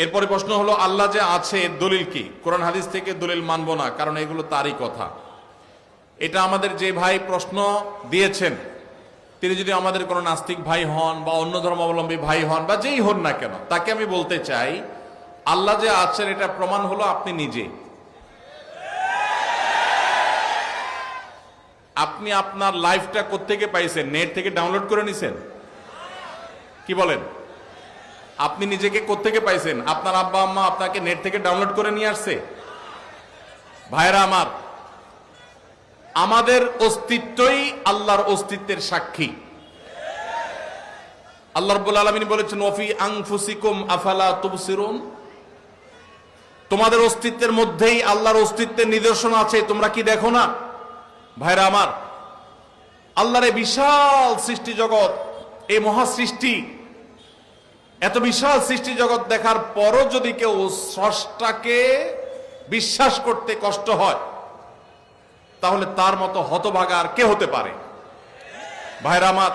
এরপরে প্রশ্ন হলো, আল্লাহ যে আছে এর দলিল কি? কোরআন হাদিস থেকে দলিল মানবো না, কারণ এগুলো তারই কথা। এটা আমাদের যে ভাই প্রশ্ন দিয়েছেন, তিনি যদি আমাদের কোনো নাস্তিক ভাই হন বা অন্য ধর্মাবলম্বী ভাই হন বা যেই হন না কেন, তাকে আমি বলতে চাই, আল্লাহ যে আছেন এটা প্রমাণ হলো আপনি নিজে। আপনি আপনার লাইফটা কোত্থেকে পাইছেন? নেট থেকে ডাউনলোড করে নিছেন? কি বলেন? আপনি নিজেকে কোত্থেকে পাইছেন? আপনার আব্বা আম্মা আপনাকে নেট থেকে ডাউনলোড করে নিয়ে আসছে? ভাইরা আমার, আমাদের অস্তিত্বই আল্লাহর অস্তিত্বের সাক্ষী। আল্লাহ রাব্বুল আলামিন বলেছেন, ওয়াফি আনফুসিকুম আফালা তুবসিরুন, তোমাদের অস্তিত্বের মধ্যেই আল্লাহর অস্তিত্বের নিদর্শন আছে, তোমরা কি দেখো না? ভাইরা আমার, আল্লাহর এই বিশাল সৃষ্টি জগৎ, এই মহা সৃষ্টি, এত বিশাল সৃষ্টি জগৎ দেখার পরও যদি কেউ স্রষ্টাকে বিশ্বাস করতে কষ্ট হয়, তাহলে তার মতো হতভাগা আর কে হতে পারে? ভাইরা আমার,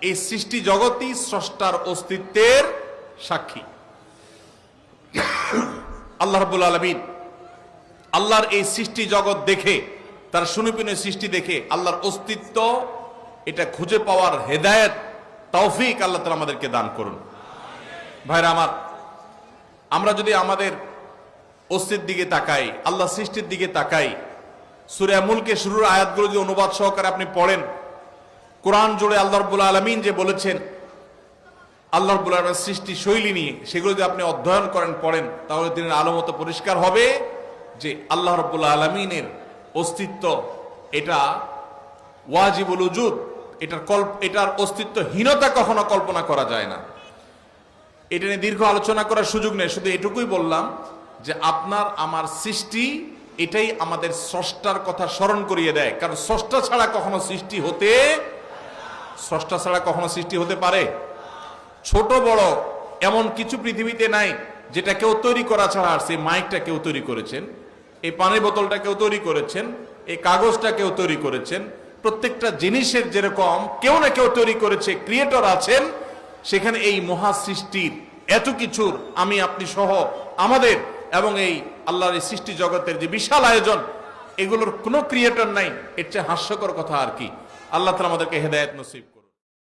এই সৃষ্টি জগৎই স্রষ্টার অস্তিত্বের সাক্ষী। আল্লাহ রাব্বুল আলামিন আল্লাহর এই সৃষ্টি জগৎ দেখে, তার সুনিপুণ সৃষ্টি দেখে আল্লাহর অস্তিত্ব এটা খুঁজে পাওয়ার হেদায়েত, তৌফিক আল্লাহ তাআলা আমাদেরকে দান করুন। ভাইরা আমার, আমরা যদি আমাদের অস্তিত্বের দিকে তাকাই, আল্লাহ সৃষ্টির দিকে তাকাই, সূরা মুলকের শুরুর আয়াতগুলো যদি অনুবাদ সহকারে আপনি পড়েন, কোরআন জুড়ে আল্লাহ রাব্বুল আলামিন যে বলেছেন আল্লাহ রাব্বুল আলামিনের সৃষ্টি শৈলী নিয়ে, সেগুলো যদি আপনি অধ্যয়ন করেন, পড়েন, তাহলে দিনের আলো মতো পরিষ্কার হবে যে আল্লাহ রাব্বুল আলামিনের অস্তিত্ব এটা ওয়াজিবুল উজুদ, এটার অস্তিত্বহীনতা কখনো কল্পনা করা যায় না। এটা নিয়ে দীর্ঘ আলোচনা করার সুযোগ নেই, শুধু এটুকুই বললাম যে আপনার আমার সৃষ্টি এটাই আমাদের স্রষ্টার কথা স্মরণ করিয়ে দেয়। কারণ স্রষ্টা ছাড়া কখনো সৃষ্টি হতে পারে? ছোট বড় এমন কিছু পৃথিবীতে নাই যেটা কেউ তৈরি করা ছাড়া আসছে। মাইকটা কেউ তৈরি করেছেন, এই পানির বোতলটা কেউ তৈরি করেছেন, এই কাগজটা কেউ তৈরি করেছেন। প্রত্যেকটা জিনিসের যেরকম কেউ না কেউ তৈরি করেছে, ক্রিয়েটর আছেন, সেখানে এই মহা সৃষ্টির এত কিছুর আমি আপনি সহ আমাদের এবং এই আল্লাহর এই সৃষ্টি জগতের যে বিশাল আয়োজন, এগুলোর কোনো ক্রিয়েটর নাই। এর চেয়ে হাস্যকর কথা আর কি। আল্লাহ তাআলা আমাদেরকে হেদায়েত নসিব